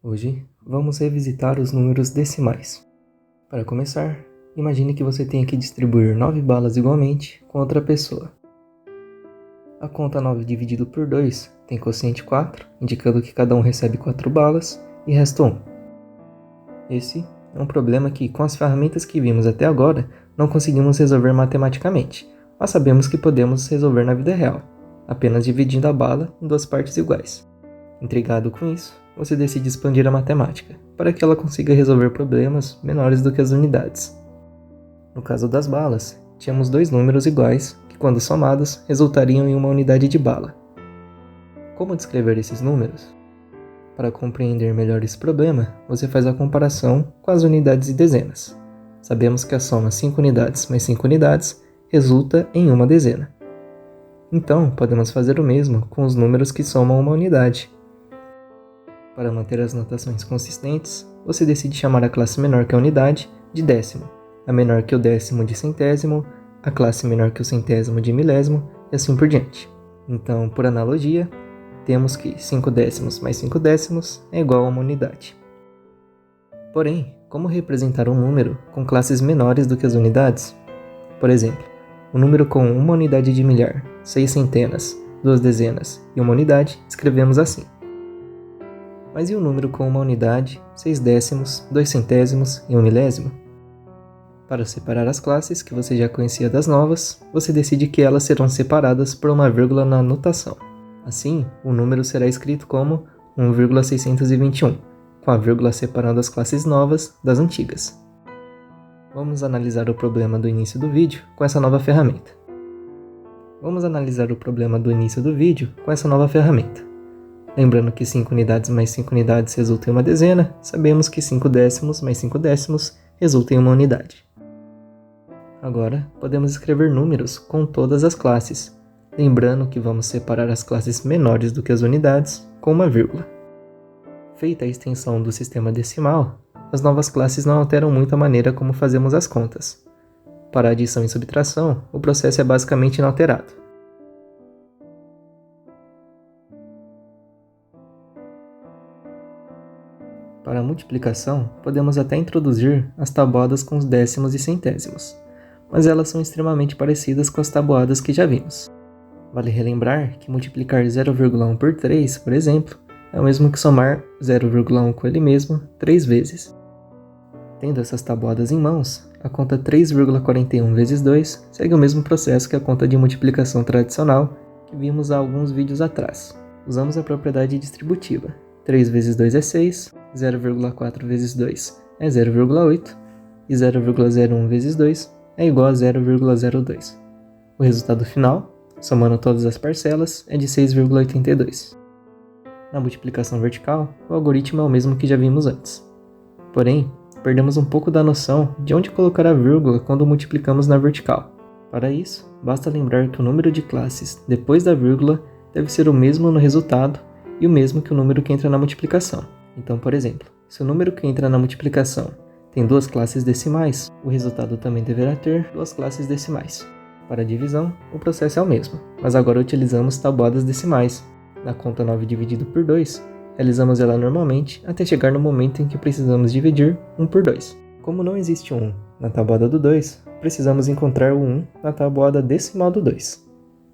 Hoje vamos revisitar os números decimais. Para começar, imagine que você tenha que distribuir 9 balas igualmente com outra pessoa. A conta 9 dividido por 2 tem quociente 4, indicando que cada um recebe 4 balas e resta 1. Esse é um problema que, com as ferramentas que vimos até agora, não conseguimos resolver matematicamente, mas sabemos que podemos resolver na vida real, apenas dividindo a bala em duas partes iguais. Intrigado com isso, você decide expandir a matemática, para que ela consiga resolver problemas menores do que as unidades. No caso das balas, tínhamos dois números iguais, que quando somados, resultariam em uma unidade de bala. Como descrever esses números? Para compreender melhor esse problema, você faz a comparação com as unidades e dezenas. Sabemos que a soma 5 unidades mais 5 unidades resulta em uma dezena. Então, podemos fazer o mesmo com os números que somam uma unidade. Para manter as notações consistentes, você decide chamar a classe menor que a unidade de décimo, a menor que o décimo de centésimo, a classe menor que o centésimo de milésimo e assim por diante. Então, por analogia, temos que 5 décimos mais 5 décimos é igual a uma unidade. Porém, como representar um número com classes menores do que as unidades? Por exemplo, um número com uma unidade de milhar, 6 centenas, 2 dezenas e uma unidade, escrevemos assim. Mas e um número com uma unidade, 6 décimos, 2 centésimos e 1 milésimo? Para separar as classes que você já conhecia das novas, você decide que elas serão separadas por uma vírgula na notação. Assim, o número será escrito como 1,621, com a vírgula separando as classes novas das antigas. Vamos analisar o problema do início do vídeo com essa nova ferramenta. Lembrando que 5 unidades mais 5 unidades resulta em uma dezena, sabemos que 5 décimos mais 5 décimos resulta em uma unidade. Agora, podemos escrever números com todas as classes, lembrando que vamos separar as classes menores do que as unidades com uma vírgula. Feita a extensão do sistema decimal, as novas classes não alteram muito a maneira como fazemos as contas. Para adição e subtração, o processo é basicamente inalterado. Para a multiplicação, podemos até introduzir as tabuadas com os décimos e centésimos, mas elas são extremamente parecidas com as tabuadas que já vimos. Vale relembrar que multiplicar 0,1 por 3, por exemplo, é o mesmo que somar 0,1 com ele mesmo 3 vezes. Tendo essas tabuadas em mãos, a conta 3,41 vezes 2 segue o mesmo processo que a conta de multiplicação tradicional que vimos há alguns vídeos atrás. Usamos a propriedade distributiva. 3 vezes 2 é 6, 0,4 vezes 2 é 0,8 e 0,01 vezes 2 é igual a 0,02. O resultado final, somando todas as parcelas, é de 6,82. Na multiplicação vertical, o algoritmo é o mesmo que já vimos antes. Porém, perdemos um pouco da noção de onde colocar a vírgula quando multiplicamos na vertical. Para isso, basta lembrar que o número de classes depois da vírgula deve ser o mesmo no resultado e o mesmo que o número que entra na multiplicação. Então, por exemplo, se o número que entra na multiplicação tem duas classes decimais, o resultado também deverá ter duas classes decimais. Para a divisão, o processo é o mesmo, mas agora utilizamos tabuadas decimais. Na conta 9 dividido por 2, realizamos ela normalmente até chegar no momento em que precisamos dividir 1 por 2. Como não existe 1 na tabuada do 2, precisamos encontrar o 1 na tabuada decimal do 2.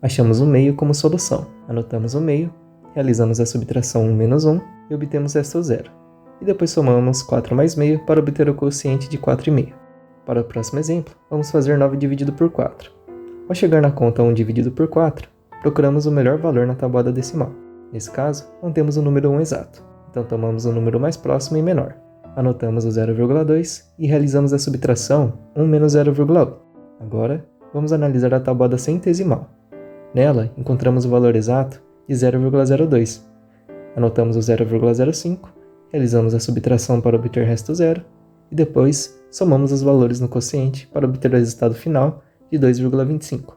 Achamos o meio como solução. Anotamos o meio, realizamos a subtração 1 menos 1 e obtemos resto 0. E depois somamos 4 mais meio para obter o quociente de 4,5. Para o próximo exemplo, vamos fazer 9 dividido por 4. Ao chegar na conta 1 dividido por 4, procuramos o melhor valor na tabuada decimal. Nesse caso, não temos o número 1 exato, então tomamos o número mais próximo e menor. Anotamos o 0,2 e realizamos a subtração 1 menos 0,8. Agora, vamos analisar a tabuada centesimal. Nela, encontramos o valor exato de 0,02. Anotamos o 0,05, realizamos a subtração para obter resto 0 e depois somamos os valores no quociente para obter o resultado final de 2,25.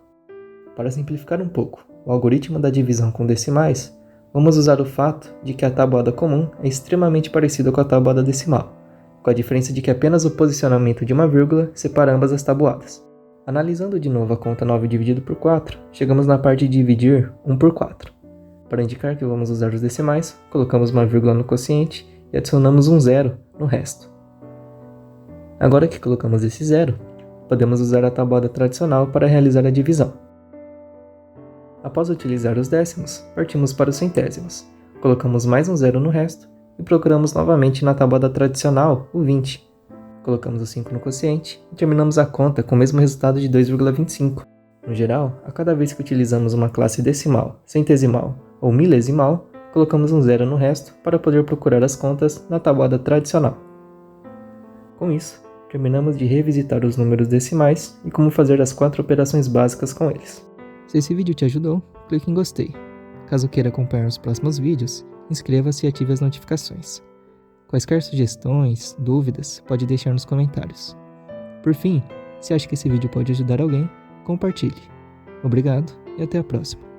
Para simplificar um pouco o algoritmo da divisão com decimais, vamos usar o fato de que a tabuada comum é extremamente parecida com a tabuada decimal, com a diferença de que apenas o posicionamento de uma vírgula separa ambas as tabuadas. Analisando de novo a conta 9 dividido por 4, chegamos na parte de dividir 1 por 4. Para indicar que vamos usar os decimais, colocamos uma vírgula no quociente e adicionamos um zero no resto. Agora que colocamos esse zero, podemos usar a tabuada tradicional para realizar a divisão. Após utilizar os décimos, partimos para os centésimos. Colocamos mais um zero no resto e procuramos novamente na tabuada tradicional o 20. Colocamos o 5 no quociente e terminamos a conta com o mesmo resultado de 2,25. No geral, a cada vez que utilizamos uma classe decimal, centesimal ou milesimal, colocamos um zero no resto para poder procurar as contas na tabuada tradicional. Com isso, terminamos de revisitar os números decimais e como fazer as 4 operações básicas com eles. Se esse vídeo te ajudou, clique em gostei. Caso queira acompanhar os próximos vídeos, inscreva-se e ative as notificações. Quaisquer sugestões, dúvidas, pode deixar nos comentários. Por fim, se acha que esse vídeo pode ajudar alguém, compartilhe. Obrigado e até a próxima.